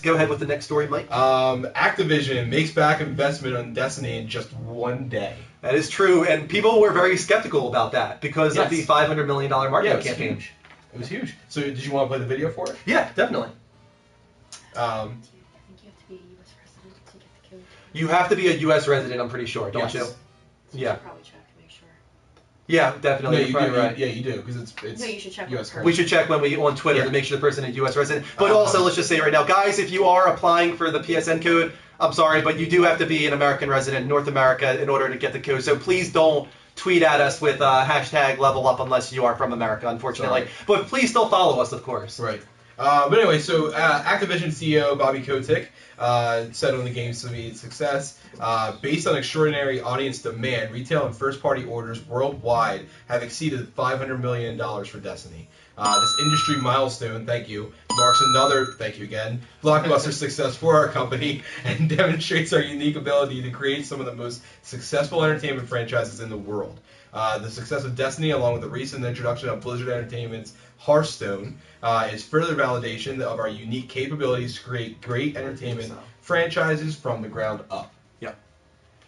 Go ahead with the next story, Mike. Activision makes back investment on Destiny in just one day. That is true, and people were very skeptical about that because of the $500 million marketing campaign. Huge. It was huge. So did you want to play the video for it? Yeah, definitely. You have to be a U.S. resident, I'm pretty sure, don't you? Yeah. Probably check to make sure. Yeah, definitely. No, You're probably right. Yeah, you do, because it's No, you should check U.S. We should check when we on Twitter to make sure the person is a U.S. resident. But also, let's just say right now, guys, if you are applying for the PSN code, I'm sorry, but you do have to be an American resident in North America in order to get the code. So please don't tweet at us with hashtag level up unless you are from America, unfortunately. Sorry. But please still follow us, of course. Right. But anyway, so Activision CEO Bobby Kotick said on the game's immediate success, based on extraordinary audience demand, retail and first-party orders worldwide have exceeded $500 million for Destiny. This industry milestone, thank you, marks another, thank you again, blockbuster success for our company and demonstrates our unique ability to create some of the most successful entertainment franchises in the world. The success of Destiny, along with the recent introduction of Blizzard Entertainment's Hearthstone, is further validation of our unique capabilities to create great entertainment franchises from the ground up. Yep.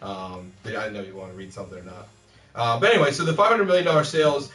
I didn't know you want to read something or not. But anyway, so the $500 million sales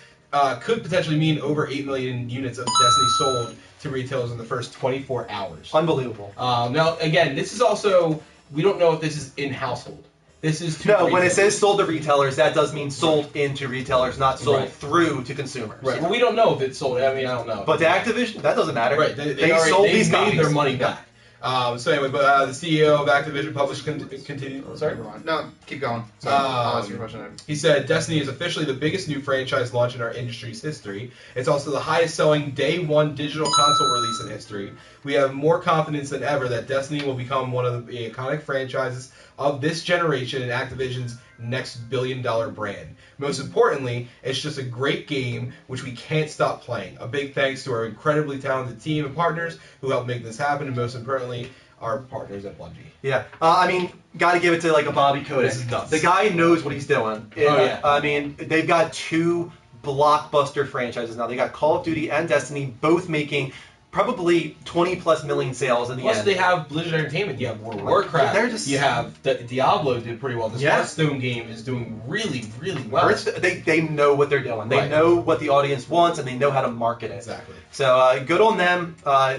could potentially mean over 8 million units of Destiny sold to retailers in the first 24 hours. Unbelievable. Now, again, this is also, we don't know if this is in household. This is to No, when it says sold to retailers, that does mean sold into retailers, not sold through to consumers. Right. Well, we don't know if it's sold. I mean, I don't know. But to Activision, that doesn't matter. Right. They sold these made copies. their money back. So anyway, but the CEO of Activision published continued. Sorry. No, keep going. Sorry, I'll ask you a question. He said, "Destiny is officially the biggest new franchise launch in our industry's history. It's also the highest-selling day one digital console release in history. We have more confidence than ever that Destiny will become one of the iconic franchises of this generation and Activision's next billion-dollar brand. Most importantly, it's just a great game which we can't stop playing. A big thanks to our incredibly talented team and partners who helped make this happen, and most importantly, our partners at Bungie." Yeah, I mean, got to give it to like a Bobby Kotick. This is nuts. The guy knows what he's doing. I mean, they've got two blockbuster franchises now. They got Call of Duty and Destiny, both making probably 20+ million sales in the end. Plus, they have Blizzard Entertainment. You have World of Warcraft. You have Diablo did pretty well. This Hearthstone game is doing really, really well. They know what they're doing. They know what the audience wants, and they know how to market it. Exactly. So good on them.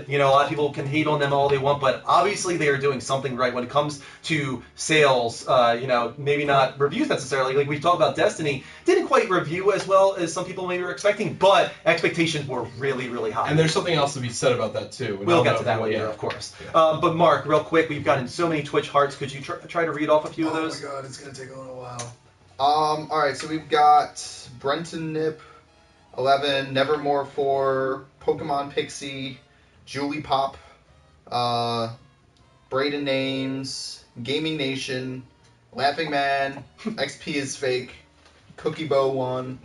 You know, a lot of people can hate on them all they want, but obviously they are doing something right when it comes to sales. You know, maybe not reviews necessarily. Like we talked about, Destiny didn't quite review as well as some people maybe were expecting, but expectations were really, really high. And there's something else to be said about that too. We'll get to that later, of course. Yeah. But Mark, real quick, we've gotten so many Twitch hearts. Could you try to read off a few of those? Oh my god, it's gonna take a little while. Alright, so we've got Brenton Nip, 11, Nevermore 4, Pokemon Pixie, Julie Pop, Braden Names, Gaming Nation, Laughing Man, XP is Fake, Cookie Bow 1.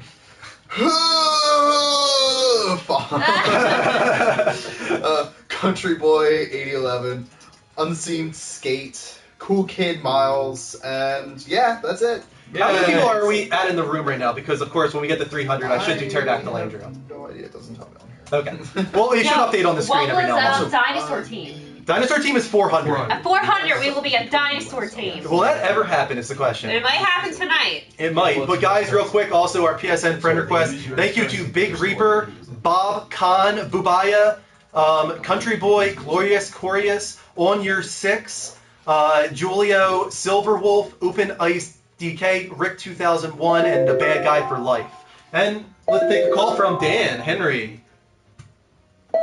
Country Boy 8011, Unseen Skate, Cool Kid Miles, and yeah, that's it. How many people are we at in the room right now? Because of course, when we get to 300, I should do Pterodactyl Andrew. No idea, it doesn't tell me on here. Okay. Well, you should update on the screen every now and then. Dinosaur Team? Dinosaur Team is 400. At 400, we will be a dinosaur team. Will that ever happen is the question. It might happen tonight. It might. But guys, real quick, also our PSN friend request. Thank you to Big Reaper, Bob Khan, Bubaya, Country Boy, Glorious Corius, On Your 6, Julio, Silverwolf, Open Ice DK, Rick 2001, and The Bad Guy for Life. And let's take a call from Dan Henry.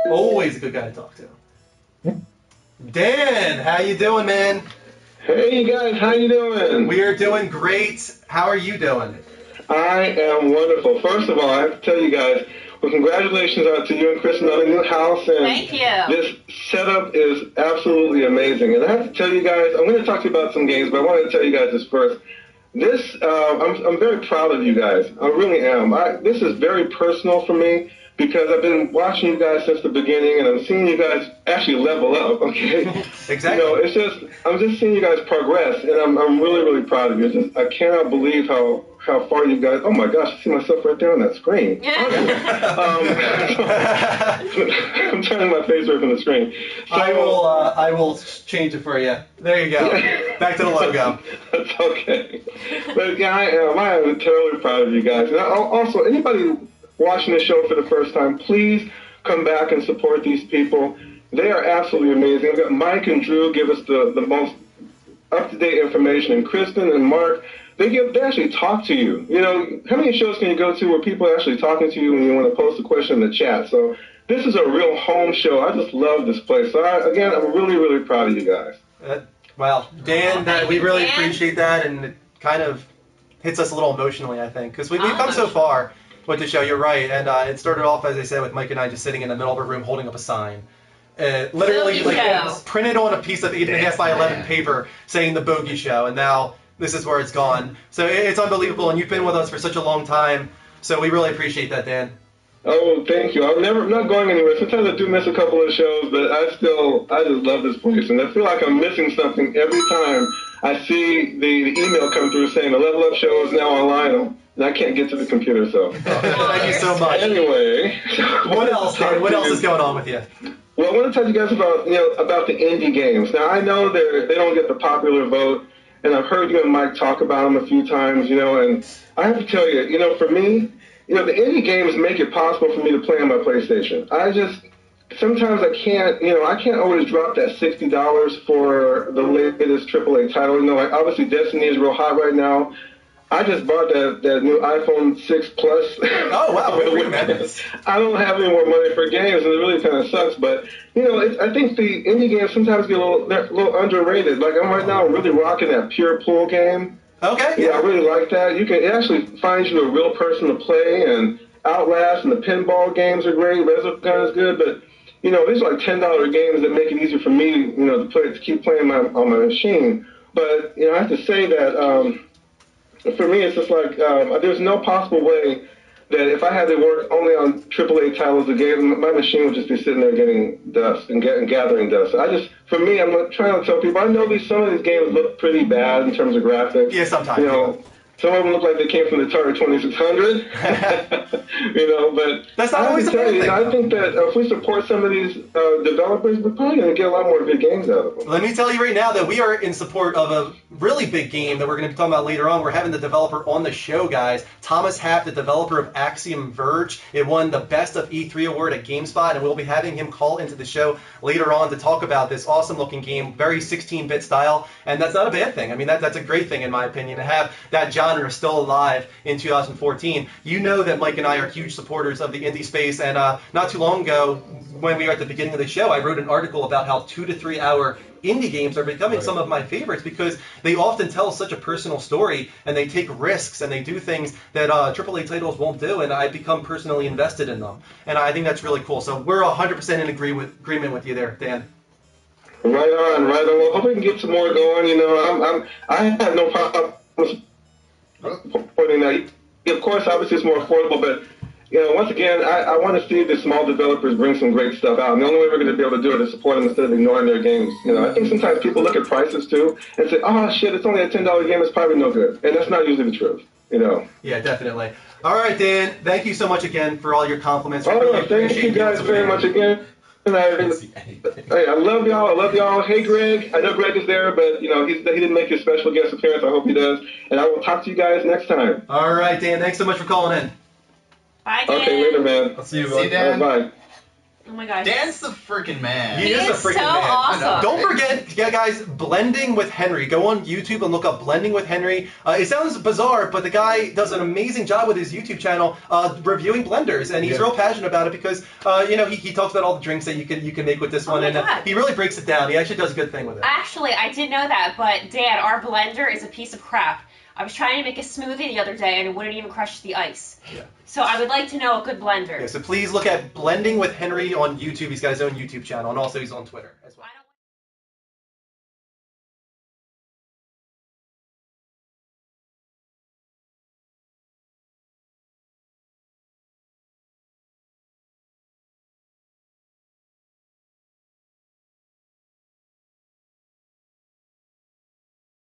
Always a good guy to talk to. Dan, how you doing, man? Hey guys, how you doing? We are doing great. How are you doing? I am wonderful. First of all, I have to tell you guys, well, congratulations out to you and Chris on the new house. And thank you. This setup is absolutely amazing. And I have to tell you guys, I'm going to talk to you about some games, but I wanted to tell you guys this first. This, I'm very proud of you guys. I really am. This is very personal for me, because I've been watching you guys since the beginning, and I'm seeing you guys actually level up, okay? Exactly. You know, I'm just seeing you guys progress, and I'm really, really proud of you. I cannot believe how how far you guys. Oh my gosh, I see myself right there on that screen. I'm turning my face away from the screen. So, I will change it for you. There you go. Back to the logo. That's okay. But yeah, I am totally proud of you guys. And also, anybody watching the show for the first time, please come back and support these people. They are absolutely amazing. We've got Mike and Drew give us the most up-to-date information, and Kristen and Mark, they actually talk to you. You know, how many shows can you go to where people are actually talking to you when you want to post a question in the chat? So this is a real home show. I just love this place. So again, I'm really, really proud of you guys. Well, Dan, we really Dan. appreciate that, and it kind of hits us a little emotionally, I think, because we've come so far with the show. You're right, and it started off, as I said, with Mike and I just sitting in the middle of a room holding up a sign. Literally, Bogey like Show. printed on a piece of 8.5 by 11 paper saying the Bogey Show, and now this is where it's gone. So it's unbelievable, and you've been with us for such a long time, so we really appreciate that, Dan. Oh, thank you. I'm not going anywhere. Sometimes I do miss a couple of shows, but I just love this place, and I feel like I'm missing something every time I see the email come through saying the Level Up show is now online, and I can't get to the computer, so. Thank you so much. Anyway. What else, Dan? What else is going on with you? Well, I want to talk to you guys about the indie games. Now, I know they don't get the popular vote, and I've heard you and Mike talk about them a few times, and I have to tell you, for me, the indie games make it possible for me to play on my PlayStation. Sometimes I can't always drop that $60 for the latest AAA title. Like obviously Destiny is real hot right now. I just bought that new iPhone 6 Plus. Oh, wow. I don't have any more money for games, and it really kind of sucks. But, I think the indie games sometimes get a little underrated. Like, I'm right now really rocking that Pure Pool game. Okay. Yeah, I really like that. It actually finds you a real person to play, and Outlast and the pinball games are great. Resogun is good, but, these are like $10 games that make it easier for me, to keep playing on my machine. But, I have to say that... for me, it's just like there's no possible way that if I had to work only on AAA titles a game, my machine would just be sitting there getting dust and gathering dust. For me, I'm trying to tell people, I know some of these games look pretty bad in terms of graphics. Yeah, sometimes. Some of them look like they came from the Atari 2600. But that's not always a bad thing. I think that if we support some of these developers, we're probably going to get a lot more good games out of them. Let me tell you right now that we are in support of a really big game that we're going to be talking about later on. We're having the developer on the show, guys. Thomas Happ, the developer of Axiom Verge. It won the Best of E3 award at GameSpot, and we'll be having him call into the show later on to talk about this awesome-looking game, very 16-bit style, and that's not a bad thing. I mean, that's a great thing, in my opinion, to have that genre still alive in 2014. You know that Mike and I are huge supporters of the indie space, and not too long ago, when we were at the beginning of the show, I wrote an article about how 2 to 3 hour indie games are becoming some of my favorites because they often tell such a personal story, and they take risks, and they do things that AAA titles won't do, and I become personally invested in them. And I think that's really cool. So we're 100% in agreement with you there, Dan. Right on. Well, hope we can get some more going. I have no problem supporting that. Of course, obviously it's more affordable, but once again, I want to see the small developers bring some great stuff out. And the only way we're going to be able to do it is support them instead of ignoring their games. I think sometimes people look at prices too and say, "Oh shit, it's only a $10 game. It's probably no good," and that's not usually the truth. Yeah, definitely. All right, Dan. Thank you so much again for all your compliments. Thank you guys very much again. I love y'all. Hey, Greg. I know Greg is there, but he didn't make his special guest appearance. I hope he does. And I will talk to you guys next time. All right, Dan. Thanks so much for calling in. Bye, Dan. Okay, later, man. I'll see you, See you, Dan. Bye. Oh my gosh. Dan's the freaking man. He is the freaking so man. awesome. Don't forget, guys, Blending with Henry. Go on YouTube and look up Blending with Henry. It sounds bizarre, but the guy does an amazing job with his YouTube channel reviewing blenders, and he's real passionate about it because he talks about all the drinks that you can make with this one, and he really breaks it down. He actually does a good thing with it. Actually, I didn't know that, but Dad, our blender is a piece of crap. I was trying to make a smoothie the other day, and it wouldn't even crush the ice. Yeah. So I would like to know a good blender. Yeah, so please look at Blending with Henry on YouTube. He's got his own YouTube channel, and also he's on Twitter as well.